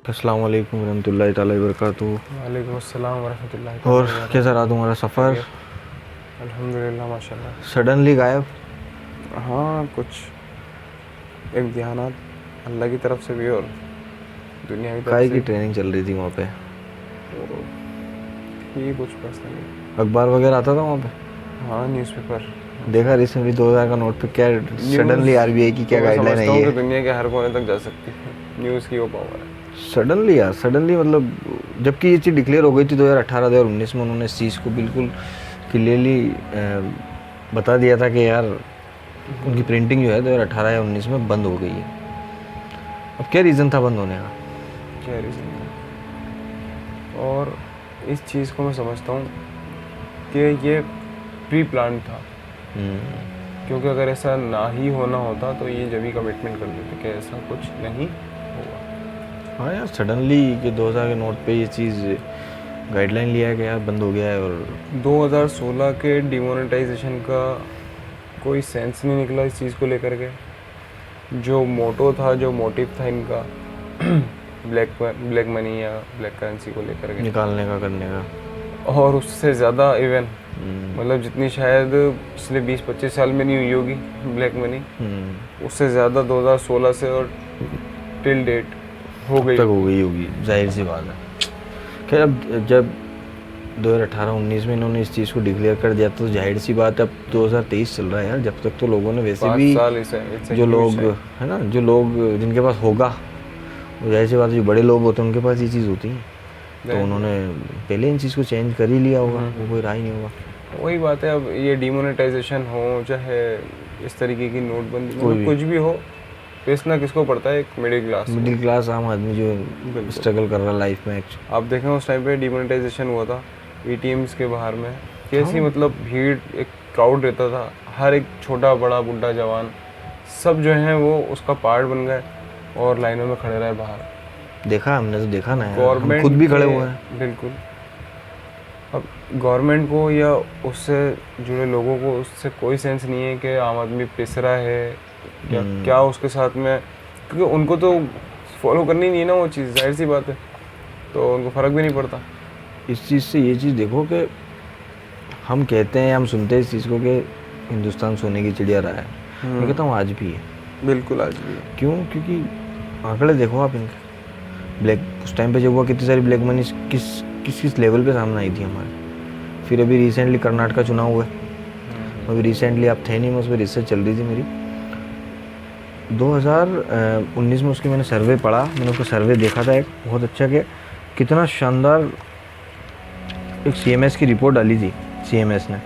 अस्सलाम वालेकुम रहमतुल्लाहि ताला वबरकातुहू। वालेकुम अस्सलाम वरहमतुल्लाहि और ताला वबरकातुहू। कैसा रहा तुम्हारा सफ़र? अल्हम्दुलिल्लाह माशाल्लाह। सडनली गायब। हाँ, कुछ इम्तिहानात अल्लाह की तरफ से भी और दुनिया की तरफ काय से की भी। ट्रेनिंग चल रही थी वहाँ पे? तो ये कुछ पर्सनल। अखबार वगैरह आता था वहाँ पे? हाँ, न्यूज़पेपर। देखा रिसेंटली 2000 का नोट पे क्या सडनली आरबीआई की क्या तो मैं गाइडलाइन समझता आई हूँ कि है? दुनिया के हर कोने तक जा सकती है न्यूज़ की वो पावर है। सडनली यार, सडनली मतलब जबकि ये चीज़ डिक्लेयर हो गई थी 2018 2019 में। उन्होंने इस चीज़ को बिल्कुल क्लियरली बता दिया था कि यार उनकी प्रिंटिंग जो है 2018 या 19 में बंद हो गई है। अब क्या रीज़न था बंद होने का? क्या रीज़न है? और इस चीज़ को मैं समझता हूँ कि ये प्री प्लान था, क्योंकि अगर ऐसा ना ही होना होता तो ये जब ही कमिटमेंट कर देते कि ऐसा कुछ नहीं होगा। हाँ यार, सडनली कि 2000 के नोट पे ये चीज़ गाइडलाइन लिया गया, बंद हो गया है। और 2016 के डिमोनेटाइजेशन का कोई सेंस नहीं निकला इस चीज़ को लेकर के। जो मोटो था, जो मोटिव था इनका ब्लैक मनी या ब्लैक करेंसी को लेकर के, निकालने का, करने का, और उससे ज़्यादा इवन मतलब जितनी शायद पिछले 20-25 साल में नहीं हुई होगी ब्लैक मनी, उससे ज़्यादा 2016 से और टिल डेट हो गई, तक हो गई होगी, जाहिर सी बात है। खैर, अब जब 2018-19 में इन्होंने इस चीज़ को डिक्लेयर कर दिया तो जाहिर सी बात है, अब 2023 चल रहा है यार। जब तक तो लोगों ने वैसे 5 भी साल इसे जो लोग है ना, जो लोग जिनके पास होगा, वो जाहिर सी बात है जो बड़े लोग होते हैं उनके पास ये चीज़ होती है, तो उन्होंने पहले इन चीज़ को चेंज कर ही लिया होगा, वो कोई राय नहीं होगा। वही बात है। अब ये डिमोनेटाइजेशन हो चाहे इस तरीके की नोटबंदी, मतलब कुछ भी हो, पेसना किसको पड़ता है? एक मिडिल क्लास आम आदमी जो स्ट्रगल कर रहा है लाइफ में। आप देखें उस टाइम पे डिमोनेटाइजेशन हुआ था, एटीएम्स के बाहर में कैसी मतलब भीड़, एक क्राउड रहता था, हर एक छोटा बड़ा बुढ़ा जवान सब जो है वो उसका पार्ट बन गए और लाइनों में खड़े रहे बाहर। देखा हमने, तो देखा ना यार, हम खुद भी खड़े हुए हैं। बिल्कुल। अब गवर्नमेंट को या उससे जुड़े लोगों को उससे कोई सेंस नहीं है कि आम आदमी पिस रहा है या क्या उसके साथ में, क्योंकि उनको तो फॉलो करनी नहीं है ना वो चीज़, जाहिर सी बात है, तो उनको फ़र्क भी नहीं पड़ता। इस चीज़ से ये चीज़ देखो कि हम कहते हैं, हम सुनते हैं इस चीज़ को कि हिंदुस्तान सोने की चिड़िया रहा है। मैं कहता हूँ आज भी है। बिल्कुल आज भी है। क्यों? क्योंकि आंकड़े देखो आप इनके। ब्लैक उस टाइम पे जब हुआ, कितनी सारी ब्लैक मनी किस लेवल पे सामने आई थी हमारे। फिर अभी रिसेंटली कर्नाटक चुनाव हुआ। अभी रिसेंटली आप थे नहीं, मैं उस पर रिसर्च चल रही थी मेरी। 2019 में उसकी मैंने सर्वे पढ़ा, मैंने उसका सर्वे देखा था एक बहुत अच्छा, कि कितना शानदार एक CMS की रिपोर्ट डाली थी CMS ने,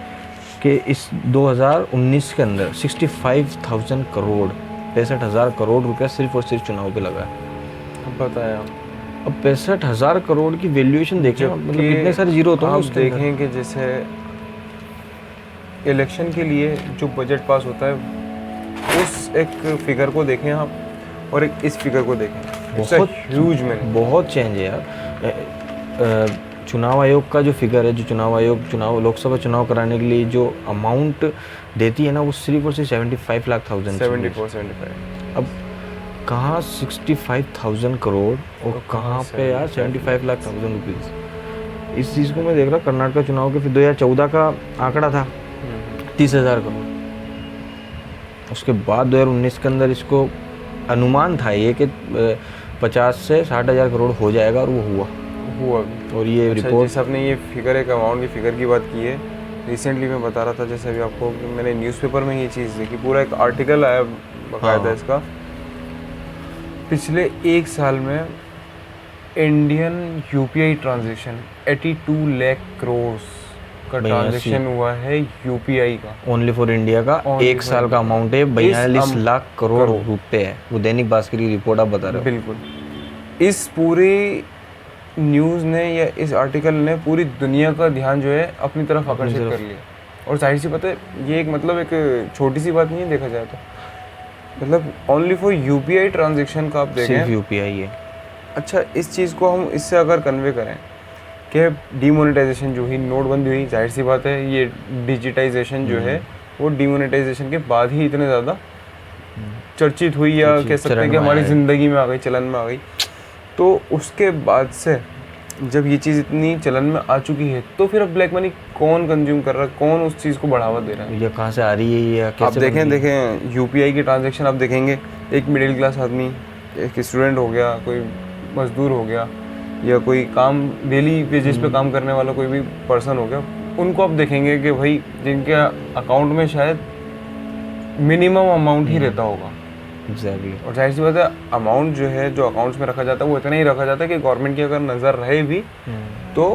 कि इस 2019 के अंदर 65,000 करोड़ 65,000 करोड़ रुपया सिर्फ और सिर्फ चुनाव पे लगा है। अब बताया अब 65,000 करोड़ की वैल्यूएशन देखें, मतलब कितने सारे जीरो होते हैं आप देखें कि जैसे इलेक्शन के लिए जो बजट पास होता है उस एक फिगर को देखें आप और एक इस फिगर को देखें, बहुत ह्यूज में बहुत चेंज है यार। चुनाव आयोग का जो फिगर है, जो चुनाव आयोग लोकसभा चुनाव कराने के लिए जो अमाउंट देती है ना, वो सिर्फ और सिर्फ 75 लाख 75। अब कहाँ 65,000 करोड़ और कहाँ पे यार 75 लाख रुपीज़। इस चीज़ को मैं देख रहा कर्नाटक चुनाव के, फिर 2014 का आंकड़ा था 30,000 करोड़। उसके बाद 2019 के अंदर इसको अनुमान था ये कि 50 से 60,000 करोड़ हो जाएगा, और वो हुआ। और ये रिपोर्ट, जैसे आपने ये फिगर, एक अमाउंट की फिगर की बात की है, रिसेंटली मैं बता रहा था, जैसे अभी आपको मैंने न्यूज़पेपर में ये चीज़ देखी, पूरा एक आर्टिकल आया बाकायदा इसका। पिछले एक साल में Indian UPI transaction 82 lakh crore का ट्रांजेक्शन हुआ है UPI का, ओनली फॉर इंडिया का। एक साल का अमाउंट है 42 लाख करोड़ रुपए है। वो दैनिक भास्कर की रिपोर्ट आप बता रहे हो। बिल्कुल। इस पूरी न्यूज़ ने या इस आर्टिकल ने पूरी दुनिया का ध्यान जो है अपनी तरफ आकर्षित कर लिया। और जाहिर सी बात है, ये एक मतलब एक छोटी सी बात नहीं है देखा जाए तो, मतलब ओनली फॉर UPI ट्रांजेक्शन का आप देखें, सिर्फ UPI है। अच्छा, इस चीज़ को हम इससे अगर कन्वे करें कि डिमोनेटाइजेशन जो ही, नोटबंदी हुई, जाहिर सी बात है ये डिजिटाइजेशन जो है वो डिमोनेटाइजेशन के बाद ही इतने ज़्यादा चर्चित हुई, या कह सकते हैं कि हमारी ज़िंदगी में आ गई, चलन में आ गई। तो उसके बाद से जब ये चीज़ इतनी चलन में आ चुकी है तो फिर अब ब्लैक मनी कौन कंज्यूम कर रहा है, कौन उस चीज़ को बढ़ावा दे रहा है? ये कहाँ से आ रही है ये, आप कैसे देखें यूपीआई की ट्रांजैक्शन आप देखेंगे, एक मिडिल क्लास आदमी, एक स्टूडेंट हो गया, कोई मजदूर हो गया, या कोई काम डेली बेसिस पे काम करने वाला कोई भी पर्सन हो गया, उनको आप देखेंगे कि भाई जिनके अकाउंट में शायद मिनिमम अमाउंट ही रहता होगा। एग्जैक्टली। और जाहिर सी बात है अमाउंट जो है जो अकाउंट्स में रखा जाता है वो इतना ही रखा जाता है कि गवर्नमेंट की अगर नज़र रहे भी तो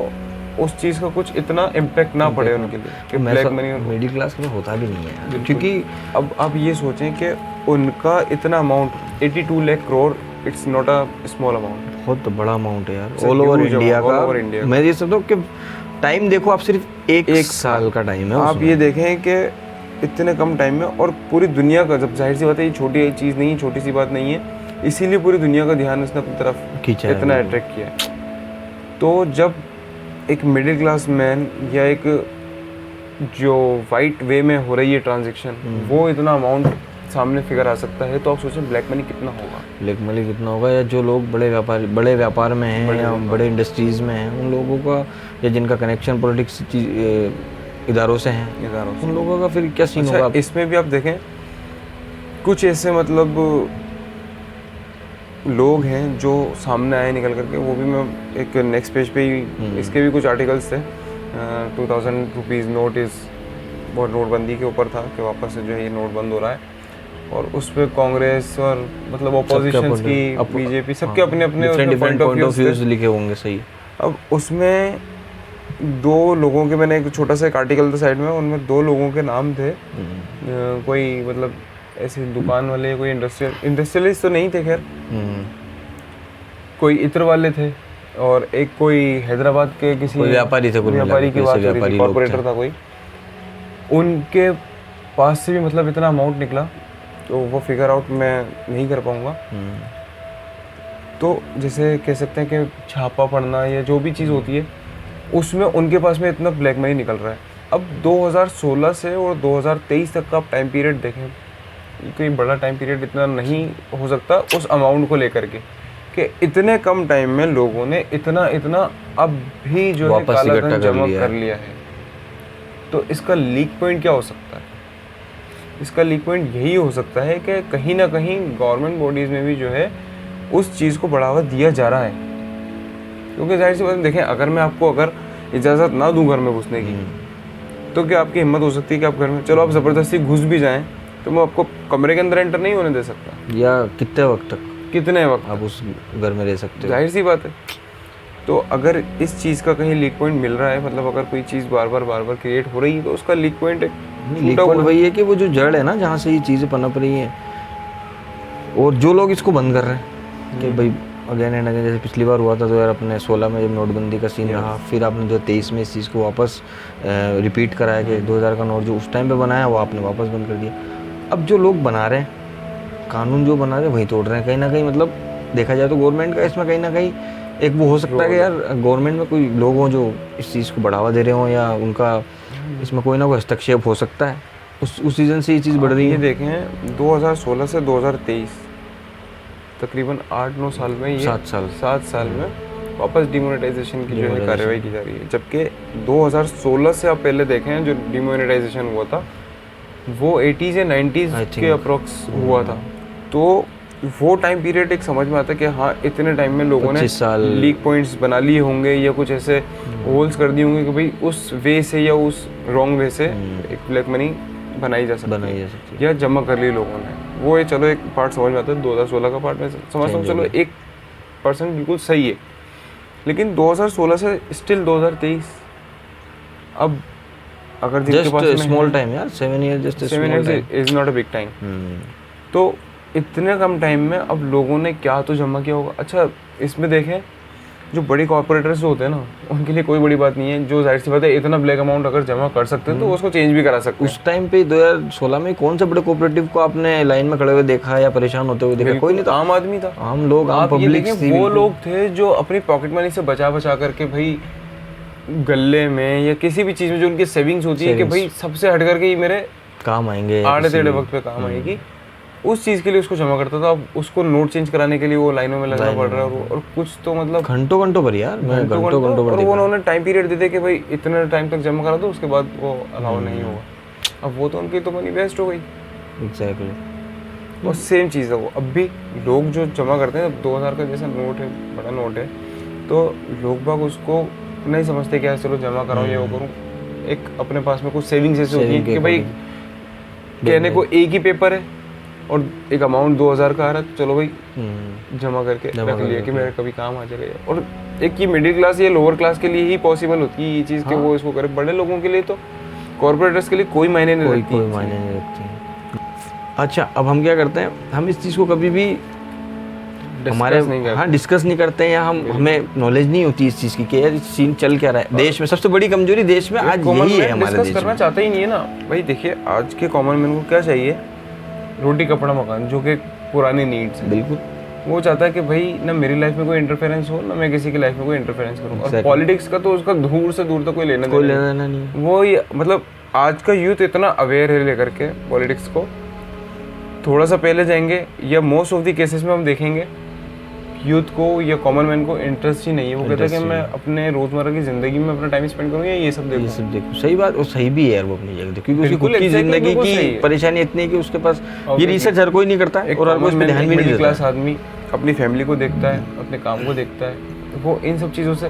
उस चीज़ का कुछ इतना इम्पैक्ट ना पड़े उनके लिए कि ब्लैक मनी। मिडिल क्लास में होता भी नहीं है, क्योंकि अब आप ये सोचें कि उनका इतना amount 82 lakh crore, it's not a small amount, बहुत बड़ा अमाउंट है यार, It's a all over huge India amount, all over का। India मैं ये समझता हूँ कि टाइम देखो आप, सिर्फ एक साल का टाइम है आप ये देखें कि इतने कम टाइम में, और पूरी दुनिया का, जब जाहिर सी बात है ये छोटी चीज़ नहीं है, छोटी सी बात नहीं है, इसीलिए पूरी दुनिया का ध्यान उसने अपनी तरफ खींचा है, इतना अट्रैक्ट किया है। तो जब एक मिडिल क्लास मैन या एक जो वाइट वे में हो रही है ट्रांजेक्शन, वो इतना अमाउंट सामने फिगर आ सकता है, तो आप सोचें ब्लैक मनी कितना होगा। ब्लैक मनी कितना होगा, या जो लोग बड़े व्यापार में हैं या बड़े इंडस्ट्रीज़ में हैं, उन लोगों का, या जिनका कनेक्शन पॉलिटिक्स इदारों से हैं, उन लोगों का फिर क्या सीन होगा। इसमें भी आप देखें कुछ ऐसे मतलब लोग हैं जो सामने आए निकल करके, वो भी मैं एक नेक्स्ट पेज पे ही इसके भी कुछ आर्टिकल्स थे। 2000 रुपीज़ नोट इज़, और नोटबंदी के ऊपर था कि वापस से जो है ये नोट बंद हो रहा है, और उस पर कांग्रेस और मतलब ऑपोजिशन की, बीजेपी, सबके अपने अपने डिफरेंट पॉइंट ऑफ व्यूज लिखे होंगे। सही। अब उसमें दो लोगों के, मैंने एक छोटा सा एक आर्टिकल था साइड में, उनमें दो लोगों के नाम थे, कोई मतलब ऐसे दुकान वाले, कोई इंडस्ट्रियलिस्ट तो नहीं थे खैर, कोई इत्र वाले थे, और एक कोई हैदराबाद के किसी व्यापारी थे, व्यापारी की बात हो रही थी, कॉर्पोरेटर था कोई, उनके पास से भी मतलब इतना अमाउंट निकला, तो वो फिगर आउट मैं नहीं कर पाऊंगा। तो जैसे कह सकते हैं कि छापा पड़ना या जो भी चीज़ होती है, उसमें उनके पास में इतना ब्लैक मनी निकल रहा है। अब 2016 से और 2023 तक का आप टाइम पीरियड देखें, कोई बड़ा टाइम पीरियड इतना नहीं हो सकता उस अमाउंट को लेकर के, कि इतने कम टाइम में लोगों ने इतना अब भी जो है काला धन जमा कर लिया है। तो इसका लीक पॉइंट क्या हो सकता है? इसका लीक पॉइंट यही हो सकता है कि कहीं ना कहीं गवर्नमेंट बॉडीज़ में भी जो है उस चीज़ को बढ़ावा दिया जा रहा है। क्योंकि जाहिर सी बात देखें, अगर मैं आपको अगर इजाज़त ना दूं घर में घुसने की, तो क्या आपकी हिम्मत हो सकती है कि आप घर में, चलो आप ज़बरदस्ती घुस भी जाएं, तो मैं आपको कमरे के अंदर एंटर नहीं होने दे सकता। या कितने वक्त तक, कितने वक्त आप उस घर में रह सकते हो, जाहिर सी बात है। तो अगर इस चीज़ का कहीं लीक पॉइंट मिल रहा है, मतलब अगर कोई चीज़ बार बार क्रिएट हो रही है, तो उसका लीक पॉइंट वही है कि वो जो जड़ है ना, जहाँ से ये चीज़ें पनप रही हैं, और जो लोग इसको बंद कर रहे हैं कि भाई अगेन एंड अगेन, जैसे पिछली बार हुआ था 2016 में जब नोटबंदी का सीन रहा, फिर आपने 2023 में इस चीज़ को वापस रिपीट कराया कि 2000 का नोट जो उस टाइम पे बनाया वो आपने वापस बंद कर दिया। अब जो लोग बना रहे हैं, कानून जो बना रहे हैं वही तोड़ रहे हैं कहीं ना कहीं। मतलब देखा जाए तो गवर्नमेंट का इसमें कहीं ना कहीं एक वो हो सकता है कि यार गवर्नमेंट में कोई लोग हों जो इस चीज़ को बढ़ावा दे रहे हों, या उनका इसमें कोई ना कोई हस्तक्षेप हो सकता है, उस सीजन से ये चीज़ बढ़ रही है। देखें 2016 से 2023 तकरीबन 8-9 साल में, ये 7 साल में वापस डिमोनेटाइजेशन की जो है कार्रवाई की जा रही है। जबकि 2016 से आप पहले देखें जो डिमोनेटाइजेशन हुआ था वो 80s या 90s के अप्रोक्स हुआ था। तो वो टाइम पीरियड एक समझ में आता है कि हाँ इतने टाइम में लोगों ने लीक पॉइंट्स बना लिए होंगे, या कुछ ऐसे होल्स कर दिए होंगे कि भाई उस वे से या उस रॉन्ग वे से एक ब्लैक मनी बनाई जा सकती है या जमा कर ली लोगों ने। वो चलो एक पार्ट समझ में आता है, 2016 का पार्ट में समझता हूँ, चलो 1% बिल्कुल सही है। लेकिन 2016 से स्टिल 2023, अब अगर जिनके पास स्मॉल टाइम यार, 7 year just 7 years is not a big time. तो इतने कम टाइम में अब लोगों ने क्या तो जमा किया होगा। अच्छा इसमें देखें जो बड़ी कॉर्पोरेटर्स होते हैं ना, उनके लिए कोई बड़ी बात नहीं है, जो जाहिर सी बात है इतना ब्लैक अमाउंट अगर जमा कर सकते हैं तो उसको चेंज भी करा सकते हैं। उस टाइम पे 2016 में कौन से बड़े कोऑपरेटिव को आपने लाइन में खड़े हुए देखा या परेशान होते हुए देखा? कोई नहीं था, आम आदमी था, आम लोग, आम पब्लिक। वो लोग थे जो अपनी पॉकेट मनी से बचा करके भाई गले में या किसी भी चीज़ में जो उनकी सेविंग्स होती है कि भाई सबसे हट करके ये मेरे काम आएंगे, आड़े टेढ़े वक्त पे काम आएगी, उस चीज़ के लिए उसको जमा करता था, अब उसको नोट चेंज कराने के लिए वो लाइनों में लगना पड़ रहा है, और कुछ तो मतलब घंटों पर यार, मैं घंटों और पर वो उन्होंने टाइम पीरियड दे दे कि भाई इतने टाइम तक जमा करा दो, उसके बाद वो अलाउ नहीं होगा। अब वो तो उनकी तो मनी वेस्ट हो गई। एग्जैक्टली। और सेम चीज़ है वो, अब भी लोग जो जमा करते हैं, 2000 का जैसा नोट है, बड़ा नोट है, तो लोग बाग उसको नहीं समझते कि यार चलो जमा कराऊँ या वो करूँ। एक अपने पास में कुछ सेविंग्स ऐसे होती है कि भाई कहने को एक ही पेपर है और एक अमाउंट 2000 का आ रहा है, तो चलो भाई जमा करके रख लिया कि मेरे कभी काम आ जाएगा। और एक ये मिडिल क्लास या लोअर क्लास के लिए ही पॉसिबल होती है ये चीज़ कि वो इसको करे। बड़े लोगों के लिए तो, कॉर्पोरेटर्स के लिए कोई मायने नहीं रखती, कोई मायने नहीं रखती। अच्छा, अब हम क्या करते हैं, हम इस चीज़ को कभी भी हमारे डिस्कस नहीं करते हैं, या हमें नॉलेज नहीं होती इस चीज़ की कि यार सीन चल क्या रहा है देश में। सबसे बड़ी कमजोरी देश में आज यही है, हमारे देश करना चाहता ही नहीं है ना भाई। देखिए आज के कॉमन मैन को क्या चाहिए, रोटी कपड़ा मकान, जो कि पुरानी नीड्स है। बिल्कुल, वो चाहता है कि भाई ना मेरी लाइफ में कोई इंटरफेरेंस हो, ना मैं किसी की लाइफ में कोई इंटरफेरेंस करूँ। और पॉलिटिक्स का तो उसका दूर से दूर तक कोई लेना देना नहीं। वो ये मतलब आज का यूथ इतना अवेयर है लेकर के पॉलिटिक्स को। थोड़ा सा पहले जाएंगे या मोस्ट ऑफ द केसेस में हम देखेंगे यूथ को या कॉमन मैन को इंटरेस्ट ही नहीं है। वो कहता है कि मैं अपने रोजमर्रा की जिंदगी में अपना टाइम स्पेंड करूँ या ये सब देखूँ। सही बात, और सही भी है यार वो अपनी जगह, क्योंकि उसकी खुद की जिंदगी की परेशानी इतनी है कि उसके पास ये रिसर्च हर कोई नहीं करता है, और हर कोई इस पे ध्यान भी नहीं देता। क्लास आदमी अपनी फैमिली को देखता है, अपने काम को देखता है, वो इन सब चीज़ों से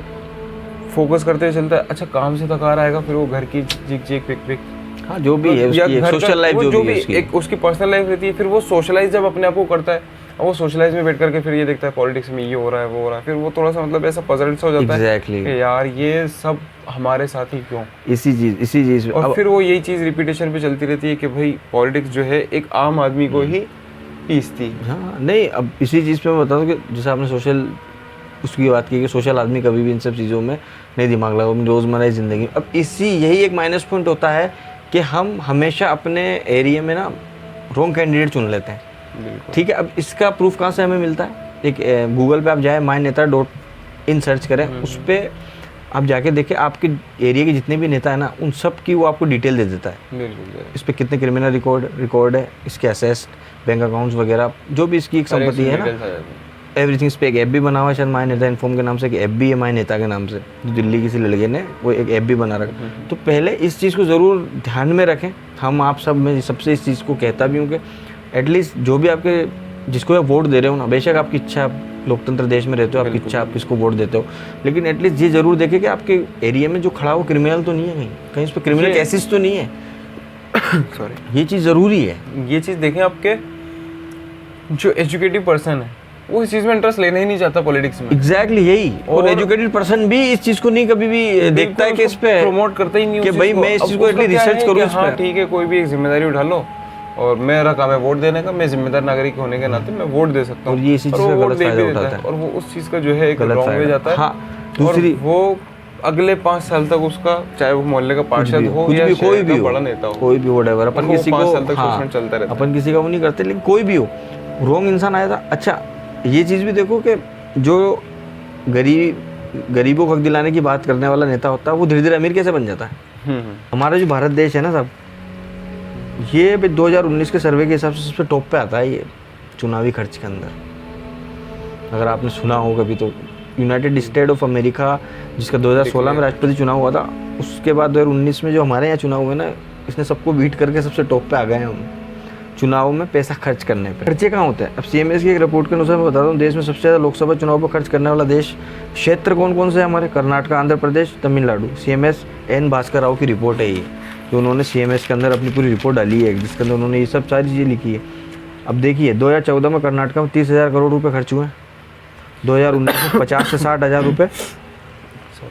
फोकस करते हुए चलता है। अच्छा काम से थका आएगा, फिर वो घर की चिक चिक पिक पिक, हाँ जो भी है उसकी सोशल लाइफ, जो भी एक उसकी पर्सनल लाइफ रहती है, फिर वो सोशलाइज जब अपने आप को करता है, और वो सोशलाइज में बैठ करके फिर ये देखता है पॉलिटिक्स में ये हो रहा है वो हो रहा है, फिर वो थोड़ा सा मतलब ऐसा पजल सा हो जाता है कि यार ये सब हमारे साथ ही क्यों, इसी चीज़ और फिर वो यही चीज़ रिपीटेशन पे चलती रहती है कि भाई पॉलिटिक्स जो है एक आम आदमी को ही पीसती। हाँ नहीं, अब इसी चीज़ पे मैं बता दूँ कि जैसे आपने सोशल उसकी बात की कि सोशल आदमी कभी भी इन सब चीज़ों में नहीं दिमाग लगा अपनी रोज़मर्रा की ज़िंदगी में। अब यही एक माइनस पॉइंट होता है कि हम हमेशा अपने एरिया में ना रॉन्ग कैंडिडेट चुन लेते हैं। ठीक है, अब इसका प्रूफ कहाँ से हमें मिलता है? एक गूगल पे आप जाए myNeta.in सर्च करें, उस पर आप जाके देखें आपके एरिया के जितने भी नेता है ना, उन सब की वो आपको डिटेल दे देता है। इस पर कितने क्रिमिनल रिकॉर्ड है, इसके असेस्ट बैंक अकाउंट्स वगैरह, जो भी इसकी एक संपत्ति है ना, एवरीथिंग। इस पर एक ऐप भी बना हुआ है शायद myNeta इन्फॉर्म के नाम से, एक ऐप भी है myNeta के नाम से, जो दिल्ली किसी लड़के ने वो एक ऐप भी बना रखा। तो पहले इस चीज़ को ज़रूर ध्यान में रखें। हम आप सब में सबसे इस चीज़ को कहता भी हूँ कि एटलीस्ट जो भी आपके जिसको आप वोट दे रहे हो ना, बेशक आपकी इच्छा, लोकतंत्र देश में रहते हो, आपकी इच्छा आप किसको वोट देते हो, लेकिन एटलीस्ट ये ज़रूर देखें कि आपके एरिया में जो खड़ा हो क्रिमिनल तो नहीं है, कहीं इस पर क्रिमिनल केसेस तो नहीं है। सॉरी, ये चीज़ ज़रूरी है। ये चीज़ देखें, आपके जो एजुकेटिव पर्सन है वो इस चीज़ में इंटरेस्ट लेना ही नहीं चाहता पॉलिटिक्स में। एग्जैक्टली यही, और एजुकेटेड पर्सन भी इस चीज़ को नहीं कभी भी देखता है कि इस पे प्रमोट करता ही नहीं कि भाई मैं इस चीज़ को एटलीस्ट रिसर्च करूँ इस पे। हाँ ठीक है, कोई भी एक जिम्मेदारी उठा लो और मेरा काम है वोट देने का, मैं जिम्मेदार नागरिक होने के नाते मैं वोट दे सकता हूँ, और ये इसी चीज़ का गलत फायदा उठाता है, और वो उस चीज़ का जो है एक रॉन्ग में जाता है। हाँ, दूसरी वो अगले 5 साल तक उसका, चाहे वो मोहल्ले का पार्षद हो या कोई भी बड़ा नेता हो, कोई भी व्हाटएवर, अपन किसी को चलता रहता, अपन किसी का वो नहीं करते, लेकिन कोई भी हो रॉन्ग इंसान आया था। अच्छा ये चीज़ भी देखो कि जो गरीबों को हक दिलाने की बात करने वाला नेता होता है, वो धीरे धीरे अमीर कैसे बन जाता है। हमारा जो भारत देश है ना साहब, ये 2019 के सर्वे के हिसाब से सबसे टॉप पे आता है ये चुनावी खर्च के अंदर। अगर आपने सुना हो कभी तो यूनाइटेड स्टेट ऑफ अमेरिका, जिसका 2016 में राष्ट्रपति चुनाव हुआ था, उसके बाद 2019 में जो हमारे यहाँ चुनाव हुए ना, इसने सबको बीट करके सबसे टॉप पे आ गए हैं हम चुनाव में पैसा खर्च करने पे। खर्चे कहाँ होते हैं? अब CMS की एक रिपोर्ट के अनुसार मैं बताता हूँ, देश में सबसे ज़्यादा लोकसभा चुनाव पर खर्च करने वाला देश क्षेत्र कौन कौन से है हमारे? कर्नाटक, आंध्र प्रदेश, तमिलनाडु। CMS N भास्कर राव की रिपोर्ट है ये, जो उन्होंने CMS के अंदर अपनी पूरी रिपोर्ट डाली है, जिसके अंदर उन्होंने ये सब सारी चीज़ें लिखी है। अब देखिए 2014 में कर्नाटक में 30,000 करोड़ रुपये खर्च हुए, 2019 में 50 से 60,000 रुपये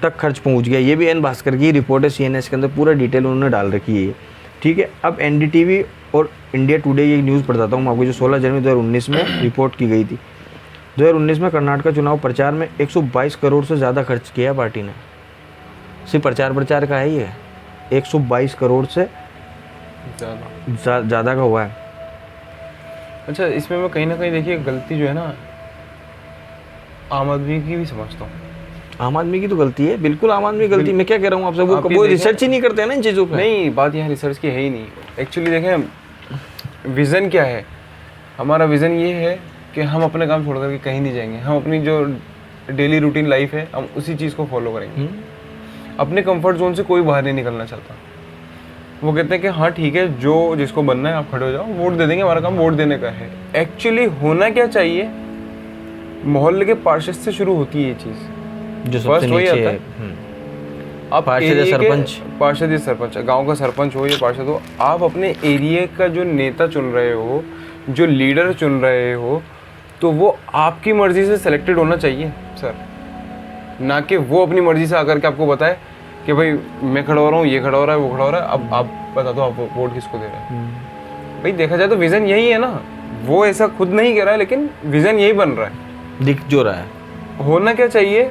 तक खर्च पहुँच गया। ये भी N भास्कर की रिपोर्ट है, CNS के अंदर पूरा डिटेल उन्होंने डाल रखी है। ठीक है, अब NDTV और इंडिया टुडे ये न्यूज़ बताता हूँ मैं आपको, जो 16 जनवरी 2019 में रिपोर्ट की गई थी। 2019 में कर्नाटक चुनाव प्रचार में 122 करोड़ से ज़्यादा खर्च किया पार्टी ने। सिर्फ प्रचार का है ये 122 करोड़ से ज़्यादा का हुआ है। अच्छा, इसमें मैं कहीं ना कहीं देखिए गलती जो है ना आम आदमी की भी समझता हूँ। आम आदमी की तो गलती है, बिल्कुल आम आदमी की गलती। मैं क्या कह रहा हूँ आपसे, वो रिसर्च ही नहीं करते हैं ना इन चीज़ों पे। नहीं, बात यहाँ रिसर्च की है ही नहीं। एक्चुअली देखें विज़न क्या है, हमारा विज़न ये है कि हम अपने काम छोड़ करके कहीं नहीं जाएंगे, हम अपनी जो डेली रूटीन लाइफ है हम उसी चीज़ को फॉलो करेंगे। अपने कंफर्ट जोन से कोई बाहर नहीं निकलना चाहता। वो कहते हैं कि हाँ ठीक है, जो जिसको बनना है आप खड़े हो जाओ, वोट दे देंगे, हमारा काम वोट देने का है। एक्चुअली होना क्या चाहिए, मोहल्ले के पार्षद से शुरू होती है ये चीज़, जो सबसे वही नीचे आता है। है। आप पार्षद या एरिया के- सरपंच। पार्षद या सरपंच, गांव का सरपंच हो या पार्षद हो, आप अपने एरिया का जो नेता चुन रहे हो, जो लीडर चुन रहे हो, तो वो आपकी मर्जी से सिलेक्टेड होना चाहिए सर, ना कि वो अपनी मर्जी से आकर के आपको बताए कि भाई मैं खड़ा हो रहा हूँ, ये खड़ा हो रहा है, वो खड़ा हो रहा है, अब आप बता दो आप वोट किसको दे रहे हैं। भाई देखा जाए तो विजन यही है ना, वो ऐसा खुद नहीं कह रहा है लेकिन विजन यही बन रहा है। दिख जो रहा है। होना क्या चाहिए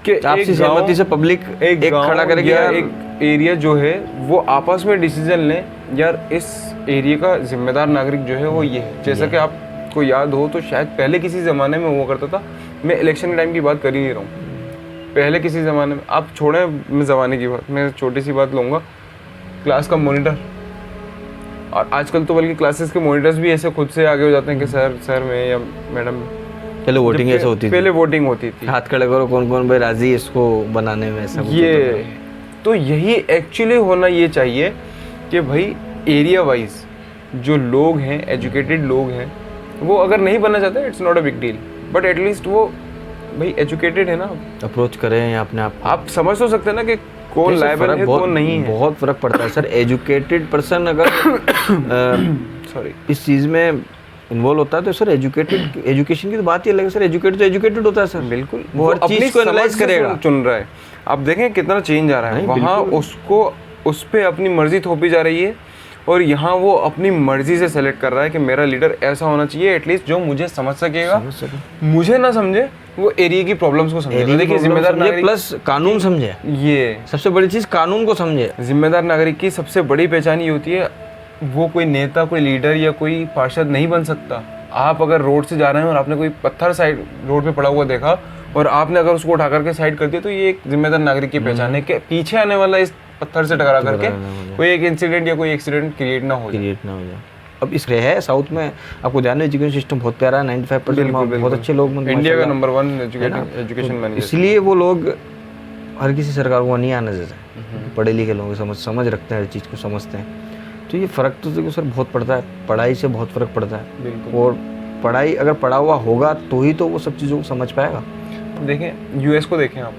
कि आपसी एक गाँव- सहमति से पब्लिक एक गाँव खड़ा करेगी या यार, एक एरिया जो है वो आपस में डिसीजन लें, यार इस एरिया का जिम्मेदार नागरिक जो है वो ये है। जैसा कि आपको याद हो तो शायद पहले किसी ज़माने में हुआ करता था, मैं इलेक्शन के टाइम की बात कर ही नहीं रहा हूँ, पहले किसी ज़माने में, आप छोड़ें मैं ज़माने की बात, मैं छोटी सी बात लूँगा, क्लास का मॉनिटर, और आजकल तो बल्कि क्लासेस के मॉनिटर्स भी ऐसे खुद से आगे हो जाते हैं कि सर मैं या मैडम। पहले वोटिंग ऐसे होती थी, पहले वोटिंग होती थी, हाथ खड़े करो कौन कौन भाई राजी है इसको बनाने में, ऐसा कुछ होता ये तो यही एक्चुअली होना ये चाहिए कि भाई एरिया वाइज जो लोग हैं, एजुकेटेड लोग हैं, वो अगर नहीं बनना चाहते it's not a big deal, but at least वो भाई एजुकेटेड है ना, था। अप्रोच करें या अपने आप को। आप समझ तो सकते हैं ना कि कौन जैसे लायबल फर्क है बहुत- कौन नहीं है। बहुत फर्क पड़ता है सर। एजुकेटेड पर्सन अगर सॉरी इस चीज़ में इन्वॉल्व होता है तो सर एजुकेशन की तो बात ही अलग है सर। एजुकेटेड तो एजुकेटेड होता है सर, बिल्कुल, वो हर अपनी चीज़ को समझ एनालाइज से करेगा। चुन रहा है। आप देखें कितना चेंज आ रहा है, नहीं, वहाँ बिल्कुल। उसको उस पे अपनी मर्जी थोपी जा रही है, और यहाँ वो अपनी मर्जी से सेलेक्ट कर रहा है कि मेरा लीडर ऐसा होना चाहिए एटलीस्ट जो मुझे समझ सकेगा, मुझे ना समझे, वो एरिया की प्रॉब्लम्स को समझे। तो देखिए जिम्मेदार नागरिक प्लस कानून समझे, ये सबसे बड़ी चीज़ कानून को समझे। जिम्मेदार नागरिक की सबसे बड़ी पहचान ये होती है, वो कोई नेता, कोई लीडर या कोई पार्षद नहीं बन सकता। आप अगर रोड से जा रहे हैं और आपने कोई पत्थर साइड रोड पे पड़ा हुआ देखा और आपने अगर उसको उठा करके साइड कर दिया, तो ये एक जिम्मेदार नागरिक की पहचान है कि पीछे आने वाला इस पत्थर से टकरा करके कोई एक इंसिडेंट या कोई एक्सीडेंट क्रिएट ना हो जाए। अब इस है साउथ में आपको ध्यान है, एजुकेशन सिस्टम बहुत प्यारा है, 95% बहुत अच्छे लोग इंडिया का नंबर 1 एजुकेशन मैनेजर। इसलिए वो लोग हर किसी सरकार को नहीं आने देते, पढ़े लिखे लोग समझ रखते हैं, हर चीज़ को समझते हैं। तो ये फ़र्क तो देखो सर बहुत पड़ता है, पढ़ाई से बहुत फ़र्क पड़ता है। बिल्कुल। और पढ़ाई अगर पढ़ा हुआ होगा तो ही तो वो सब चीज़ों को समझ पाएगा। देखें यूएस को देखें आप,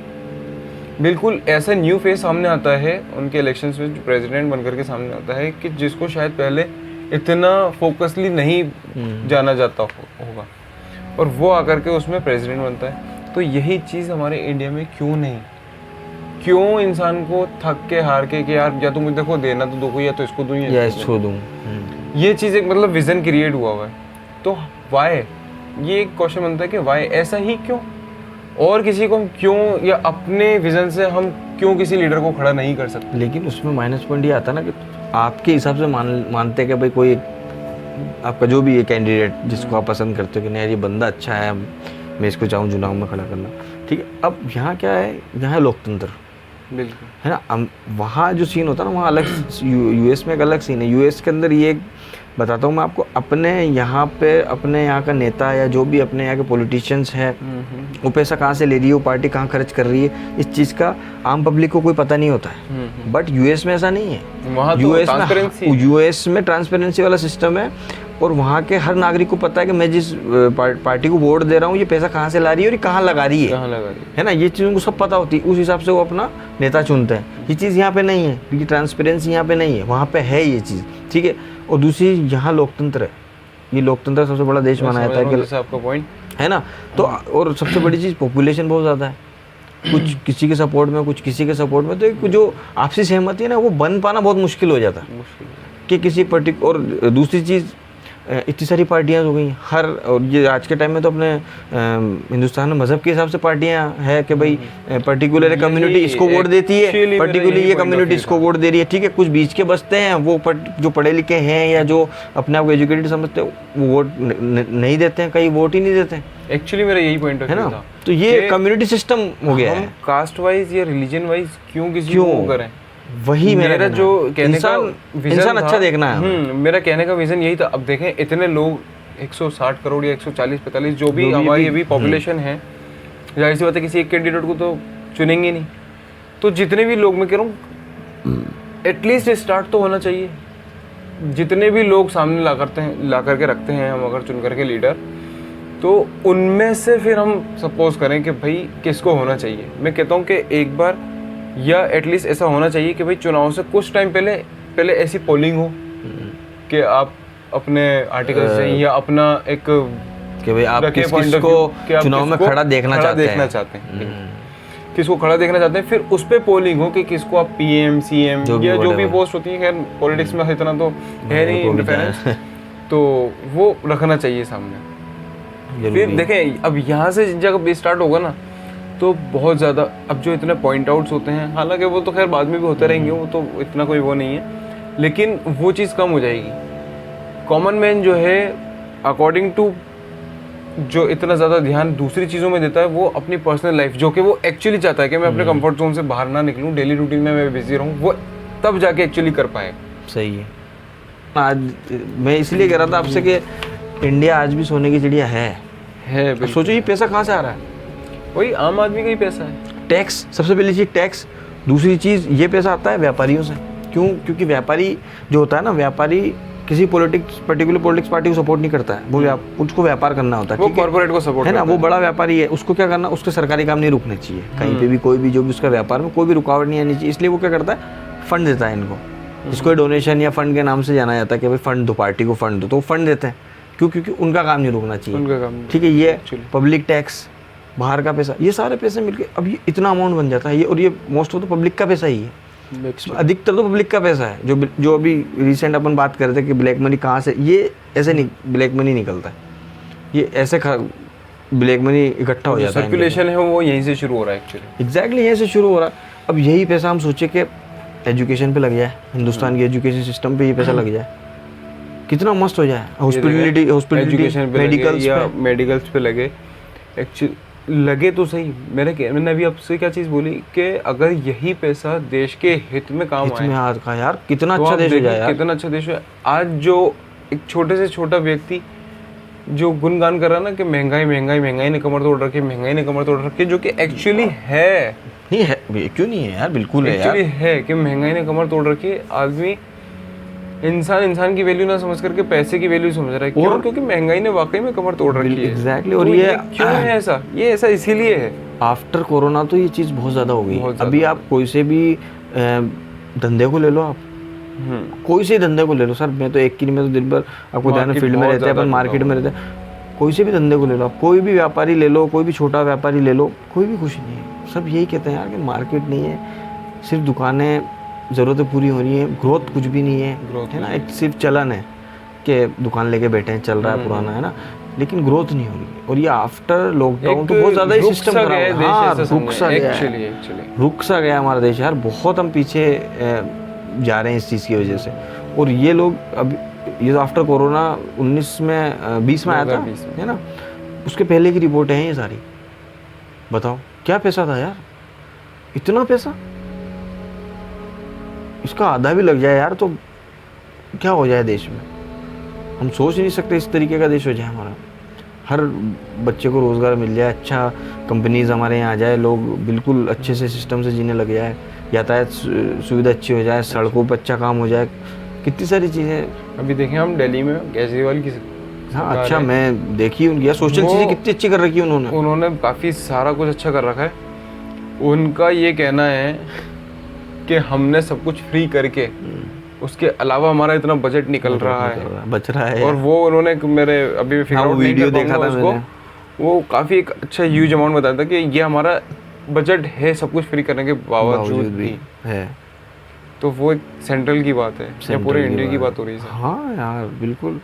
बिल्कुल ऐसा न्यू फेस सामने आता है उनके इलेक्शंस में, जो प्रेसिडेंट बनकर के सामने आता है कि जिसको शायद पहले इतना फोकसली नहीं जाना जाता होगा, और वो आकर के उसमें प्रेसिडेंट बनता है। तो यही चीज़ हमारे इंडिया में क्यों नहीं, क्यों इंसान को थक के हार के कि यार या तो मुझे देखो देना तो दो को, या तो इसको दूँ या इसको दूँ, ये चीज़ एक मतलब विजन क्रिएट हुआ है। तो वाई, ये एक क्वेश्चन बनता है कि वाई, ऐसा ही क्यों, और किसी को हम क्यों, या अपने विजन से हम क्यों किसी लीडर को खड़ा नहीं कर सकते। लेकिन उसमें माइनस पॉइंट ये आता ना कि आपके हिसाब से मानते हैं कि भाई कोई आपका जो भी ये कैंडिडेट जिसको आप पसंद करते हो कि नहीं यार ये बंदा अच्छा है, मैं इसको चाहूँ चुनाव में खड़ा करना, ठीक है। अब यहाँ क्या है, यहाँ है लोकतंत्र, बिल्कुल है ना। वहाँ जो सीन होता है ना, वहाँ अलग, यूएस में एक अलग सीन है। यूएस के अंदर ये बताता हूँ मैं आपको, अपने यहाँ पे अपने यहाँ का नेता या जो भी अपने यहाँ के पॉलिटिशियंस हैं, वो पैसा कहाँ से ले रही है, वो पार्टी कहाँ खर्च कर रही है, इस चीज़ का आम पब्लिक को कोई पता नहीं होता है। बट यूएस में ऐसा नहीं है। वहाँ तो यूएस में ट्रांसपेरेंसी वाला सिस्टम है, और वहाँ के हर नागरिक को पता है कि मैं जिस पार्टी को वोट दे रहा हूँ ये पैसा कहाँ से ला रही है और ये कहाँ लगा रही है ना। ये चीज़ उनको सब पता होती है, उस हिसाब से वो अपना नेता चुनते हैं। ये चीज़ यहाँ पे नहीं है, क्योंकि ट्रांसपेरेंसी यहाँ पे नहीं है, वहाँ पे है ये चीज़, ठीक है। और दूसरी यहाँ लोकतंत्र है, ये लोकतंत्र सबसे बड़ा देश माना जाता है कि आपका पॉइंट है ना। तो और सबसे बड़ी चीज़ पॉपुलेशन बहुत ज़्यादा है, कुछ किसी के सपोर्ट में, कुछ किसी के सपोर्ट में, तो एक जो आपसी सहमति है ना वो बन पाना बहुत मुश्किल हो जाता है कि किसी और दूसरी चीज़ इतनी सारी पार्टियां हो गई हर, और ये आज के टाइम में तो अपने हिंदुस्तान में मज़हब के हिसाब से पार्टियां है कि भाई पर्टिकुलर कम्युनिटी इसको वोट देती है, पर्टिकुलर ये कम्युनिटी इसको वोट दे रही है, ठीक है। कुछ बीच के बसते हैं वो जो पढ़े लिखे हैं या जो अपने आप को एजुकेटेड समझते हैं वो वोट नहीं देते हैं, कई वोट ही नहीं देते हैं। एक्चुअली मेरा यही पॉइंट है ना। तो ये कम्युनिटी सिस्टम हो गया है। कास्ट वाइज या रिलीजन वाइज क्यों किसी को करें, वही मेरा जो कहने का इंसान अच्छा देखना है। मेरा कहने का विजन यही था। अब देखें इतने लोग 160 करोड़ या 140-45 जो भी जो भी हमारी अभी- अभी पॉपुलेशन है, जाहिर सी बात है किसी एक कैंडिडेट को तो चुनेंगे नहीं। तो जितने भी लोग, मैं कह रहा हूँ एटलीस्ट स्टार्ट तो होना चाहिए। जितने भी लोग सामने ला करके रखते हैं हम अगर चुन करके लीडर, तो उनमें से फिर हम सपोज करें कि भाई किसको होना चाहिए। मैं कहता हूँ कि एक बार या एटलीस्ट ऐसा होना चाहिए कि भाई चुनाव से कुछ टाइम पहले ऐसी पोलिंग हो कि आप अपने आर्टिकल से या अपना एक कि भाई आप रखे point of किसको view कि आप चुनाव में किसको खड़ा देखना चाहते हैं। किसको खड़ा देखना चाहते हैं, फिर उस पे पोलिंग हो कि किसको आप पीएम सीएम जो भी या जो भी whatever। पोस्ट होती है, खैर पॉलिटिक्स में इतना तो है नहीं वो भी इंडिफरेंस, तो वो रखना चाहिए सामने। जरूरी फिर है। देखें अब यहाँ से जब स्टार्ट होगा ना, तो बहुत ज़्यादा अब जो इतने पॉइंट आउट्स होते हैं, हालांकि वो तो खैर बाद में भी होते रहेंगे, वो तो इतना कोई वो नहीं है, लेकिन वो चीज़ कम हो जाएगी। कॉमन मैन जो है अकॉर्डिंग टू जो इतना ज़्यादा ध्यान दूसरी चीज़ों में देता है, वो अपनी पर्सनल लाइफ जो कि वो एक्चुअली चाहता है कि मैं अपने कंफर्ट जोन से बाहर ना निकलूं, डेली रूटीन में मैं बिजी रहूं, वो तब जाके एक्चुअली कर पाए। सही है। आज मैं इसलिए कह रहा था आपसे कि इंडिया आज भी सोने की चिड़िया है। अब सोचो ये पैसा कहाँ से आ रहा है? वही आम आदमी का ही पैसा है। टैक्स, सबसे पहली चीज़ टैक्स। दूसरी चीज़ ये पैसा आता है व्यापारियों से। क्यों? क्योंकि व्यापारी जो होता है ना, व्यापारी किसी पर्टिकुलर पॉलिटिक्स पार्टी को सपोर्ट नहीं करता है, वो उसको व्यापार करना होता है, वो ठीक है? कॉर्पोरेट को सपोर्ट है ना, वो बड़ा व्यापारी है, उसको क्या करना, उसके सरकारी काम नहीं रुकने चाहिए कहीं पे भी, कोई भी जो भी उसका व्यापार में कोई भी रुकावट नहीं आनी चाहिए। इसलिए वो क्या करता है, फंड देता है इनको, जिसको डोनेशन या फंड के नाम से जाना जाता है कि भाई फंड दो, पार्टी को फंड दो, तो वो फंड देते हैं। क्यों? क्योंकि उनका काम नहीं रुकना चाहिए, उनका काम, ठीक है? ये पब्लिक टैक्स, बाहर का पैसा, ये सारे पैसे मिलके अब ये इतना अमाउंट बन जाता है ये, और ये मोस्ट ऑफ द पब्लिक का पैसा ही है। अधिकतर तो पब्लिक का पैसा है। जो अभी रिसेंट अपन बात कर रहे थे कि ब्लैक मनी कहाँ से, ये ऐसे नहीं ब्लैक मनी निकलता है, ये ऐसे ब्लैक मनी इकट्ठा हो जाता है। सर्कुलेशन है वो यहीं से शुरू हो रहा है एक्चुअली। एग्जैक्टली यहीं से शुरू हो रहा है। अब यही पैसा हम सोचे कि एजुकेशन पे लग जाए, हिंदुस्तान की एजुकेशन सिस्टम पे ये पैसा लग जाए, कितना मस्त हो जाए। हॉस्पिटलिटी, एजुकेशन पे मेडिकल्स या मेडिकल्स पे लगे, एक्चुअली लगे तो सही। मैंने अभी आपसे क्या चीज़ बोली कि अगर यही पैसा देश के हित में काम आए, यार कितना तो अच्छा आप देश हो देखिए जाए यार। कितना अच्छा देश है। आज जो एक छोटे से छोटा व्यक्ति जो गुणगान कर रहा है ना कि महंगाई महंगाई महंगाई ने कमर तोड़ रखी, महंगाई ने कमर तोड़ रखी, जो कि एक्चुअली है, नहीं है, क्यों नहीं है यार, बिल्कुल है यार, एक्चुअली है कि महंगाई ने कमर तोड़ रखी है। आदमी इंसान की वैल्यू ना समझ करके पैसे की वैल्यू समझ रहा है। क्यों? क्योंकि महंगाई ने वाकई में कमर तोड़ रखी है। एग्जैक्टली। और तो ये क्यों है ऐसा? ये ऐसा इसीलिए है, आफ्टर कोरोना तो ये चीज़ बहुत ज़्यादा हो गई। अभी आप कोई से भी धंधे को ले लो, आप कोई से धंधे को ले लो, सर मैं तो एक की नहीं, मैं तो दिन भर आपको ध्यान फील्ड में रहते हैं, अपन मार्केट में रहते हैं, कोई से भी धंधे को ले लो, आप कोई भी व्यापारी ले लो, कोई भी छोटा व्यापारी ले लो, कोई भी खुशी नहीं है। सब यही कहते हैं यार कि मार्केट नहीं है, सिर्फ दुकानें, ज़रूरतें पूरी हो रही हैं, ग्रोथ कुछ भी नहीं है ना, एक सिर्फ चलन है कि दुकान लेके बैठे हैं, चल रहा है पुराना, है ना, लेकिन ग्रोथ नहीं हो रही है। और ये आफ्टर लॉकडाउन तो बहुत ज़्यादा ही सिस्टम खराब है, रुक सा गया हमारा देश यार, बहुत हम पीछे जा रहे हैं इस चीज़ की वजह से। और ये लोग अब ये तो आफ्टर कोरोना 20 में आया था, है ना, उसके पहले की रिपोर्ट है ये सारी। बताओ क्या पैसा था यार, इतना पैसा, इसका आधा भी लग जाए यार तो क्या हो जाए देश में। हम सोच नहीं सकते इस तरीके का देश हो जाए हमारा, हर बच्चे को रोज़गार मिल जाए, अच्छा कंपनीज हमारे यहाँ आ जाए, लोग बिल्कुल अच्छे से सिस्टम से जीने लग जाए, यातायात सुविधा अच्छी हो जाए, सड़कों पर अच्छा काम हो जाए, कितनी सारी चीज़ें। अभी देखें हम दिल्ली में केजरीवाल की, हाँ अच्छा, मैं देखी उनकी सोशल चीज़ें कितनी अच्छी कर रखी है उन्होंने काफ़ी सारा कुछ अच्छा कर रखा है। उनका ये कहना है कि हमने सब कुछ फ्री करके उसके अलावा हमारा इतना बजट निकल रहा है, बच रहा है। और वो उन्होंने मेरे अभी वीडियो देखा था उसको, वो काफ़ी एक अच्छा ह्यूज अमाउंट बताया था कि ये हमारा बजट है सब कुछ फ्री करने के बावजूद भी है। तो वो एक सेंट्रल की बात है या पूरे इंडिया की बात हो रही है। हाँ यार बिल्कुल।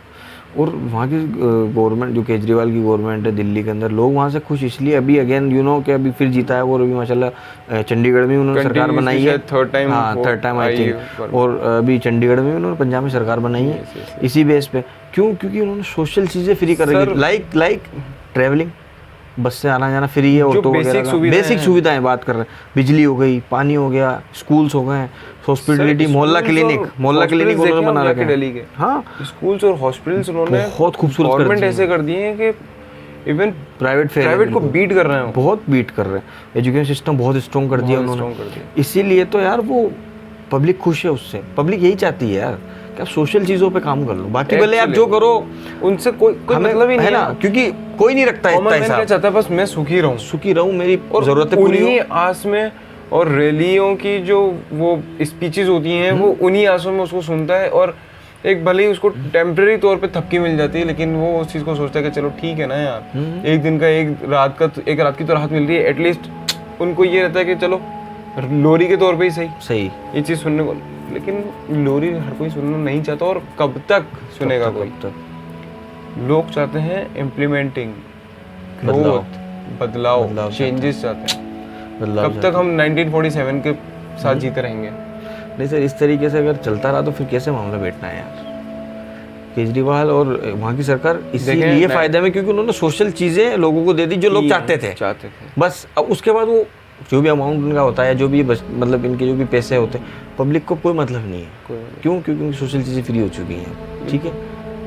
और वहाँ की गवर्नमेंट, जो केजरीवाल की गवर्नमेंट है दिल्ली के अंदर, लोग वहाँ से खुश इसलिए अभी अगेन कि अभी फिर जीता है वो, अभी माशाल्लाह चंडीगढ़ में उन्होंने सरकार बनाई है, थर्ड टाइम आई थिंक, और अभी चंडीगढ़ में उन्होंने पंजाब में सरकार बनाई है इसी बेस पे। क्यों? क्योंकि उन्होंने सोशल चीज़ें फ्री कर रही है, लाइक ट्रैवलिंग, बस से आना जाना फ्री है, ऑटो basic वगैरह बेसिक सुविधाएं बात कर रहे हैं, बिजली हो गई, पानी हो गया, स्कूल्स हो गए, हॉस्पिटलिटी, मोहल्ला क्लिनिक उन्होंने बना रखे हैं दिल्ली के। हाँ, स्कूल्स और हॉस्पिटल्स उन्होंने बहुत खूबसूरत कर गवर्नमेंट दिए ऐसे कर दिए हैं कि इवन प्राइवेट को बीट कर रहे हैं, बहुत बीट कर रहे हैं। एजुकेशन सिस्टम बहुत स्ट्रॉन्ग कर दिया उन्होंने, strong कर दिया। इसीलिए तो यार वो पब्लिक खुश है उससे। पब्लिक यही चाहती है यार कि आप सोशल चीजों पे काम कर लो, बाकी भले आप जो करो उनसे कोई मतलब ही नहीं है ना, क्योंकि कोई नहीं रखता है इतना क्या चाहता है, बस मैं सुखी रहूं, मेरी जरूरतें पूरी हो। उन्हीं आस में, और रैलियों की जो वो स्पीचेस होती हैं वो उन्हीं आसों में उसको सुनता है, और एक भले ही उसको टेम्परेरी तौर पे थपकी मिल जाती है, लेकिन वो उस चीज़ को सोचता है कि चलो ठीक है ना यार, एक दिन का एक रात की तो राहत मिल रही है, एटलीस्ट उनको ये रहता है कि चलो लोरी के तौर पे ही सही ये चीज़ सुनने को। लेकिन लोरी हर कोई सुनना नहीं चाहता, और कब तक सुनेगा कोई? लोग चाहते हैं इम्प्लीमेंटिंग, बदलाव चेंजेस चाहते हैं। कब तक हम 1947 के साथ जीते रहेंगे? नहीं सर, इस तरीके से अगर चलता रहा तो फिर कैसे मामला बैठना है यार। केजरीवाल और वहाँ की सरकार इसीलिए फायदे में, क्योंकि उन्होंने सोशल चीज़ें लोगों को दे दी जो लोग चाहते थे बस। अब उसके बाद वो जो भी अमाउंट उनका होता है, जो भी मतलब इनके जो भी पैसे होते हैं, पब्लिक को कोई मतलब नहीं है। क्यों? क्योंकि सोशल चीज़ें फ्री हो चुकी हैं, ठीक है।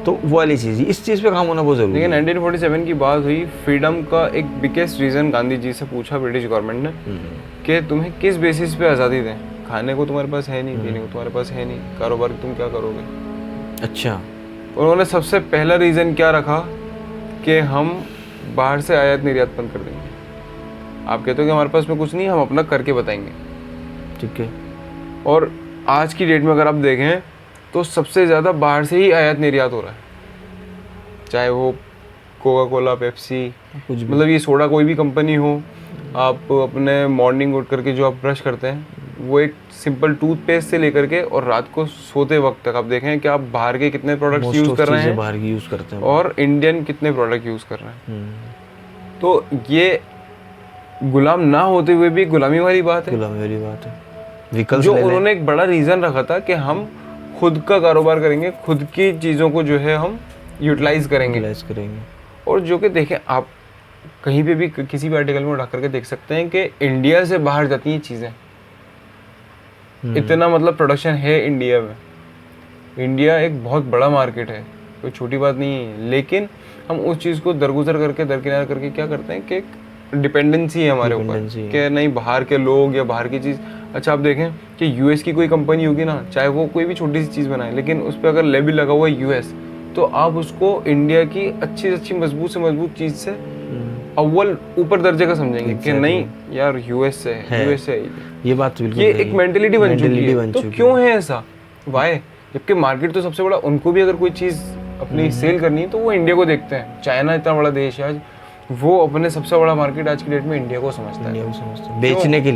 तो वो वाली चीज़, इस चीज़ पे काम होना बहुत जरूरी है। 1947 की बात हुई, फ्रीडम का एक बिगेस्ट रीज़न गांधी जी से पूछा ब्रिटिश गवर्नमेंट ने कि तुम्हें किस बेसिस पे आज़ादी दें, खाने को तुम्हारे पास है नहीं, पीने को तुम्हारे पास है नहीं, कारोबार तुम क्या करोगे? अच्छा, उन्होंने सबसे पहला रीज़न क्या रखा कि हम बाहर से आयात निर्यात बंद कर देंगे। आप कहते हो कि हमारे पास में कुछ नहीं, हम अपना करके बताएंगे, ठीक है। और आज की डेट में अगर आप देखें तो सबसे ज़्यादा बाहर से ही आयात निर्यात हो रहा है, चाहे वो कोका कोला, पेप्सी, मतलब ये सोडा कोई भी कंपनी हो। आप अपने मॉर्निंग उठ करके जो आप ब्रश करते हैं, वो एक सिंपल टूथपेस्ट से लेकर के और रात को सोते वक्त तक आप देखें कि आप बाहर के कितने प्रोडक्ट्स यूज़ कर रहे हैं, बाहर की यूज़ करते हैं, और इंडियन कितने प्रोडक्ट यूज़ कर रहे हैं। तो ये गुलाम ना होते हुए भी गुलामी वाली बात है। जो उन्होंने एक बड़ा रीज़न रखा था कि हम खुद का कारोबार करेंगे, खुद की चीज़ों को जो है हम यूटिलाइज करेंगे। और जो कि देखें, आप कहीं पे भी किसी भी आर्टिकल में उठा करके देख सकते हैं कि इंडिया से बाहर जाती हैं चीज़ें, इतना मतलब प्रोडक्शन है इंडिया में। इंडिया एक बहुत बड़ा मार्केट है, कोई छोटी बात नहीं है, लेकिन हम उस चीज़ को दरकिनार करके क्या करते हैं कि डिपेंडेंसी है हमारे ऊपर कि नहीं, बाहर के लोग या बाहर की चीज़। अच्छा, आप देखें कि यूएस की कोई कंपनी होगी ना, चाहे वो कोई भी छोटी सी चीज़ बनाए, लेकिन उस पर अगर लेबल लगा हुआ है यूएस, तो आप उसको इंडिया की अच्छी से अच्छी मजबूत से मजबूत चीज़ से अव्वल ऊपर दर्जे का समझेंगे कि नहीं यार यूएस से है। ये बात बिल्कुल, ये एक मेंटेलिटी बन चुकी है। तो क्यों है ऐसा? वाई? जबकि मार्केट तो सबसे बड़ा, उनको भी अगर कोई चीज़ अपनी सेल करनी है तो वो इंडिया को देखते हैं। चाइना इतना बड़ा देश है आज, वो अपने सबसे बड़ा मार्केट आज की डेट में इंडिया को समझता है, बेचने के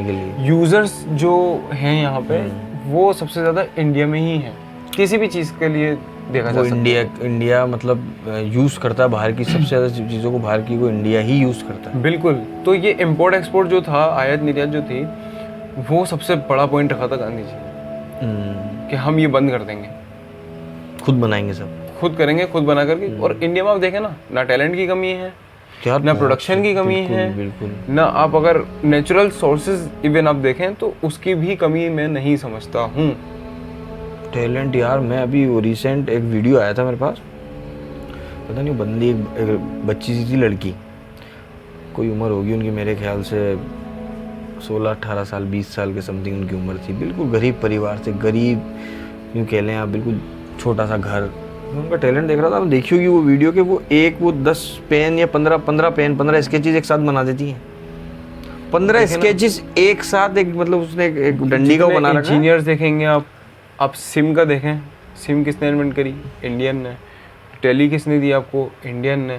लिए। यूजर्स जो हैं यहाँ पे, वो सबसे ज़्यादा इंडिया में ही हैं, किसी भी चीज़ के लिए देखा जा सकता है। इंडिया मतलब यूज़ करता है बाहर की सबसे ज़्यादा चीज़ों को, बाहर की को इंडिया ही यूज़ करता है। बिल्कुल। तो ये इम्पोर्ट एक्सपोर्ट जो था, आयात निर्यात जो थी, वो सबसे बड़ा पॉइंट रखा था गांधी जी ने कि हम ये बंद कर देंगे, खुद बनाएंगे, सब खुद करेंगे, खुद बना करके। और इंडिया में आप देखें ना टैलेंट की कमी है, ना प्रोडक्शन की कमी है, ना आप अगर नेचुरल सोर्सेज इवन आप देखें तो उसकी भी कमी मैं नहीं समझता हूँ। टैलेंट यार, मैं अभी वो रिसेंट एक वीडियो आया था मेरे पास, पता नहीं बंदी, एक बच्ची सी थी, लड़की, कोई उम्र होगी उनकी मेरे ख्याल से 16-18 साल, 20 साल के समथिंग उनकी उम्र थी। बिल्कुल गरीब परिवार से, गरीब यूँ कह लें आप, बिल्कुल छोटा सा घर। उनका टैलेंट देख रहा था, मैं देखी होगी वो वीडियो के, वो 10 पेन या 15 स्केचेस एक साथ बना देती हैं। 15 स्केचेस एक साथ, एक मतलब उसने एक डंडी का बना रखा है। इंजीनियर्स देखेंगे आप सिम का देखें, सिम किसने इन्वेंट करी? इंडियन ने। टेली किसने दी आपको? इंडियन ने।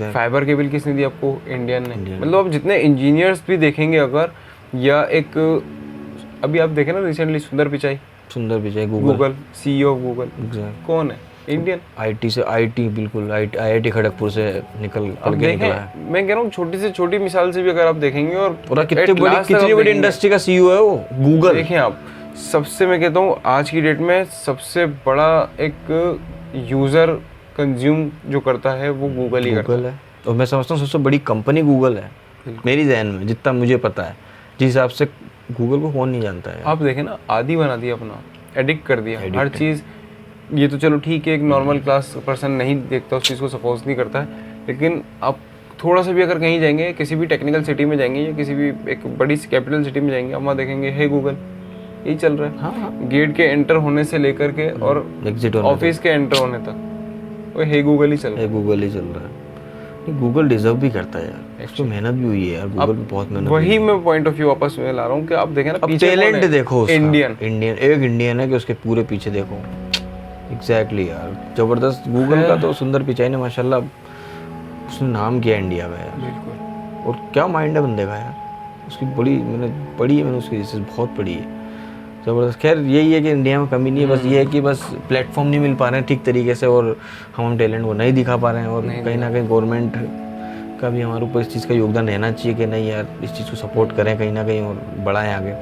फाइबर केबल किसने दी आपको? इंडियन ने। मतलब आप जितने इंजीनियर्स भी देखेंगे अगर, या एक अभी आप देखें ना रिसेंटली सुंदर Pichai, Google CEO of Google, कौन है? इंडियन। आईटी बिल्कुल, IIT खड़गपुर से निकल के निकला है। मैं कह रहा हूँ छोटी से छोटी मिसाल से भी अगर आप देखेंगे, और कितनी बड़ी इंडस्ट्री का CEO है वो, गूगल। देखें आप, सबसे मैं कहता हूँ आज की डेट में सबसे बड़ा एक यूज़र कंज्यूम जो करता है वो गूगल ही करता है। और मैं समझता हूँ सबसे बड़ी कंपनी गूगल है मेरी जहन में, जितना मुझे पता है। जिस हिसाब से गूगल को कौन नहीं जानता है। आप देखें ना, आदी बना दिया अपना, एडिक्ट कर दिया हर चीज़। ये तो चलो ठीक है, एक नॉर्मल क्लास पर्सन नहीं देखता उस चीज़ को, सपोज नहीं करता है, लेकिन आप थोड़ा सा भी अगर कहीं जाएंगे, किसी भी टेक्निकल सिटी में जाएंगे या किसी भी एक बड़ी कैपिटल सिटी में जाएंगे, आप वहाँ देखेंगे हे गूगल, यही चल रहा है। हाँ, गेट के एंटर होने से लेकर के और एग्जिट ऑफिस के एंटर होने तक वो हे गूगल ही चल रहा है। गूगल ही चल रहा है। गूगल डिजर्व भी करता है यार, उसको मेहनत भी हुई है यार, गूगल पे बहुत मेहनत। वही मैं पॉइंट ऑफ व्यू वापस में ला रहा हूँ कि आप देखें ना, अब पीछे टैलेंट देखो उसका, इंडियन एक इंडियन है कि उसके पूरे पीछे देखो। एग्जैक्टली यार, जबरदस्त। गूगल का तो सुंदर पिचाई ने माशाल्लाह उसने नाम किया इंडिया में यार। बिल्कुल। और क्या माइंड है बंदे का यार, उसकी बड़ी मैंने पढ़ी है, मैंने उसकी रिसर्च बहुत पढ़ी है, ज़बरदस्त। खैर यही है कि इंडिया में कमी नहीं है, बस ये है कि बस प्लेटफॉर्म नहीं मिल पा रहे हैं ठीक तरीके से, और हम टैलेंट को नहीं दिखा पा रहे हैं। और कहीं ना कहीं गवर्नमेंट का भी हमारे ऊपर इस चीज़ का योगदान रहना चाहिए कि नहीं यार, इस चीज़ को सपोर्ट करें कहीं ना कहीं और बढ़ाएं आगे।